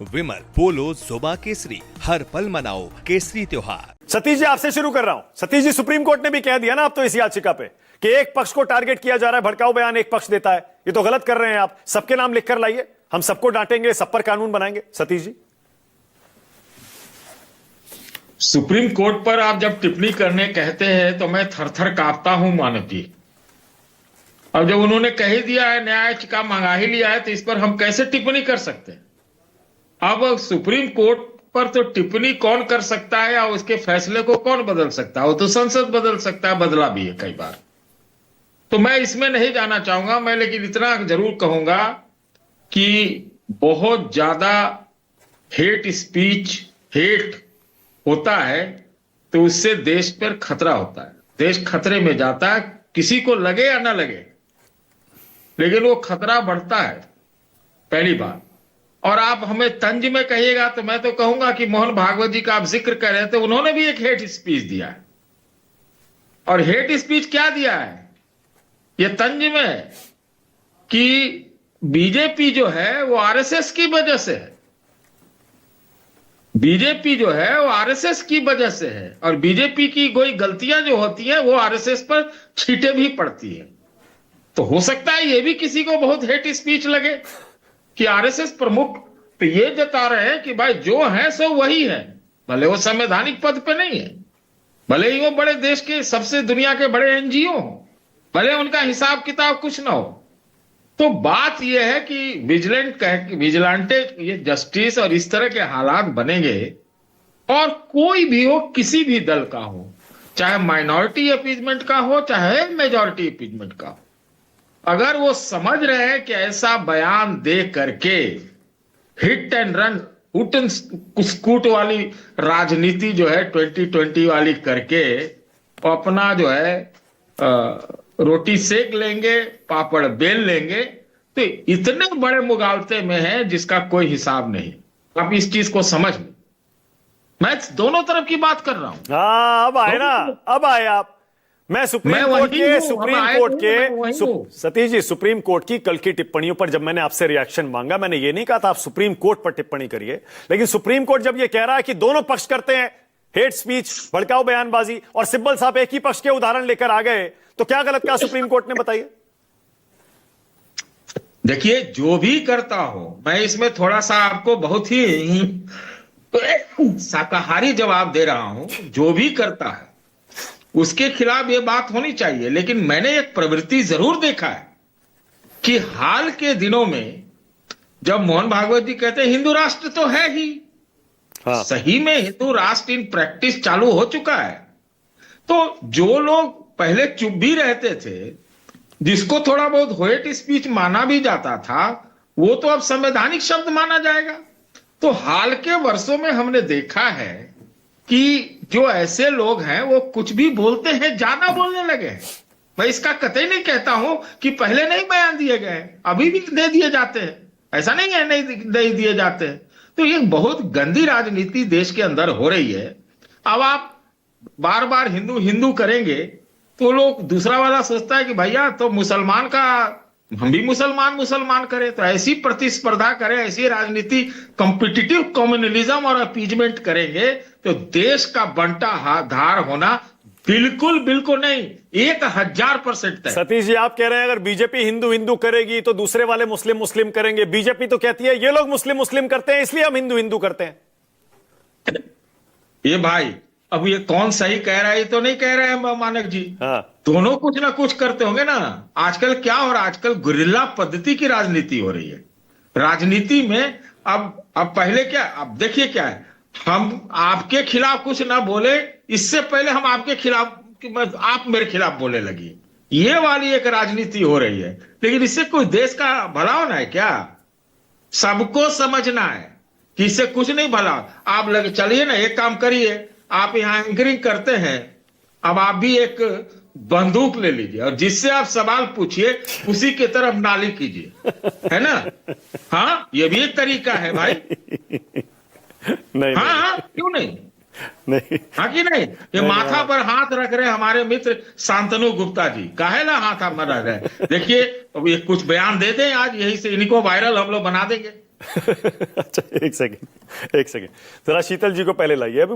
विमल पोलो जोबा केसरी, हर पल मनाओ केसरी त्योहार। सतीश जी आपसे शुरू कर रहा हूं। सतीश जी, सुप्रीम कोर्ट ने भी कह दिया ना अब तो इस याचिका पे कि एक पक्ष को टारगेट किया जा रहा है, भड़काऊ बयान एक पक्ष देता है, ये तो गलत कर रहे हैं आप। सबके नाम लिखकर लाइए, हम सबको डांटेंगे, सब पर कानून बनाएंगे। सतीश जी, सुप्रीम कोर्ट पर आप जब टिप्पणी करने कहते हैं तो मैं थर थर कांपता हूं मानव जी। अब जब उन्होंने कह ही दिया है, न्याय का मंगा ही लिया है, तो इस पर हम कैसे टिप्पणी कर सकते हैं? अब सुप्रीम कोर्ट पर तो टिप्पणी कौन कर सकता है या उसके फैसले को कौन बदल सकता है? वो तो संसद बदल सकता है, बदला भी है कई बार। तो मैं इसमें नहीं जाना चाहूंगा मैं, लेकिन इतना जरूर कहूंगा कि बहुत ज्यादा हेट स्पीच, हेट होता है तो उससे देश पर खतरा होता है, देश खतरे में जाता है, किसी को लगे या ना लगे, लेकिन वो खतरा बढ़ता है, पहली बात। और आप हमें तंज में कहिएगा तो मैं तो कहूंगा कि मोहन भागवत जी का आप जिक्र कर रहे थे, उन्होंने भी एक हेट स्पीच दिया है। और हेट स्पीच क्या दिया है ये तंज में कि बीजेपी जो है वो आरएसएस की वजह से है, बीजेपी जो है वो आरएसएस की वजह से है, और बीजेपी की कोई गलतियां जो होती है वो आरएसएस पर छींटे भी पड़ती है। तो हो सकता है ये भी किसी को बहुत हेट स्पीच लगे कि आरएसएस प्रमुख तो ये जता रहे हैं कि भाई जो है सो वही है, भले वो संवैधानिक पद पे नहीं है, भले ही वो बड़े देश के सबसे दुनिया के बड़े एनजीओ हो, भले उनका हिसाब किताब कुछ ना हो। तो बात यह है कि विजिलेंटे ये जस्टिस और इस तरह के हालात बनेंगे, और कोई भी हो, किसी भी दल का हो, चाहे माइनॉरिटी अपीजमेंट का हो चाहे मेजॉरिटी अपीजमेंट का हो, अगर वो समझ रहे हैं कि ऐसा बयान दे करके hit and run, hoot and scoot वाली राजनीति जो है 2020 वाली करके वो अपना जो है रोटी सेक लेंगे, पापड़ बेल लेंगे, तो इतने बड़े मुगालते में है जिसका कोई हिसाब नहीं। आप इस चीज को समझ लें, मैं दोनों तरफ की बात कर रहा हूं। हाँ अब आए ना, अब आए आप। मैं सुप्रीम कोर्ट के सतीश जी, सुप्रीम कोर्ट की कल की टिप्पणियों पर जब मैंने आपसे रिएक्शन मांगा, मैंने ये नहीं कहा था आप सुप्रीम कोर्ट पर टिप्पणी करिए, लेकिन सुप्रीम कोर्ट जब ये कह रहा है कि दोनों पक्ष करते हैं हेट स्पीच, भड़काऊ बयानबाजी, और सिब्बल साहब एक ही पक्ष के उदाहरण लेकर आ गए, तो क्या गलत कहा सुप्रीम कोर्ट ने, बताइए। देखिए, जो भी करता हो, मैं इसमें थोड़ा सा आपको बहुत ही शाकाहारी जवाब दे रहा हूं, जो भी करता है उसके खिलाफ ये बात होनी चाहिए। लेकिन मैंने एक प्रवृत्ति जरूर देखा है कि हाल के दिनों में जब मोहन भागवत जी कहते हैं हिंदू राष्ट्र तो है ही, हाँ, सही में हिंदू राष्ट्र इन प्रैक्टिस चालू हो चुका है। तो जो लोग पहले चुप भी रहते थे, जिसको थोड़ा बहुत हेट स्पीच माना भी जाता था, वो तो अब संवैधानिक शब्द माना जाएगा। तो हाल के वर्षों में हमने देखा है कि जो ऐसे लोग हैं वो कुछ भी बोलते हैं, ज्यादा बोलने लगे हैं। मैं इसका कतई नहीं कहता हूं कि पहले नहीं बयान दिए गए, अभी भी दे दिए जाते हैं, ऐसा नहीं है नहीं दिए जाते हैं। तो ये बहुत गंदी राजनीति देश के अंदर हो रही है। अब आप बार बार हिंदू हिंदू करेंगे तो लोग, दूसरा वाला सोचता है कि भैया तो मुसलमान का, हम भी मुसलमान करें, तो ऐसी प्रतिस्पर्धा करें, ऐसी राजनीति कॉम्पिटिटिव कम्युनलिज्म और अपीजमेंट करेंगे तो देश का बंटा धार होना बिल्कुल बिल्कुल नहीं, 1000% तय। सतीश जी, आप कह रहे हैं अगर बीजेपी हिंदू हिंदू करेगी तो दूसरे वाले मुस्लिम मुस्लिम करेंगे। बीजेपी तो कहती है ये लोग मुस्लिम मुस्लिम करते हैं इसलिए हम हिंदू हिंदू करते हैं। ये भाई, अब ये कौन सही कह रहा है, ये तो नहीं कह रहे हैं मानक जी, हाँ, दोनों कुछ ना कुछ करते होंगे ना। आजकल क्या हो रहा है, आजकल गुरिल्ला पद्धति की राजनीति हो रही है। राजनीति में अब पहले क्या, अब देखिए क्या है, हम आपके खिलाफ कुछ ना बोले, इससे पहले हम आपके खिलाफ, आप मेरे खिलाफ बोले लगी, ये वाली एक राजनीति हो रही है। लेकिन इससे कोई देश का भला होना है क्या? सबको समझना है कि इससे कुछ नहीं भला। आप लगे चलिए ना, एक काम करिए, आप यहां एंकरिंग करते हैं, अब आप भी एक बंदूक ले लीजिए और जिससे आप सवाल पूछिए उसी की तरफ नाली कीजिए, है ना? हाँ, ये भी एक तरीका है भाई। नहीं, हाँ, क्यों नहीं? हाँ कि नहीं? ये माथा पर हाथ रख रहे हमारे मित्र शांतनु गुप्ता जी, काहेला हाथ आप रख रहे? देखिए, अब ये कुछ बयान दे दें आज, यही से इन्हीं को वायरल हम लोग बना देंगे। अच्छा एक सेकंड जरा शीतल जी को पहले लाइए अभी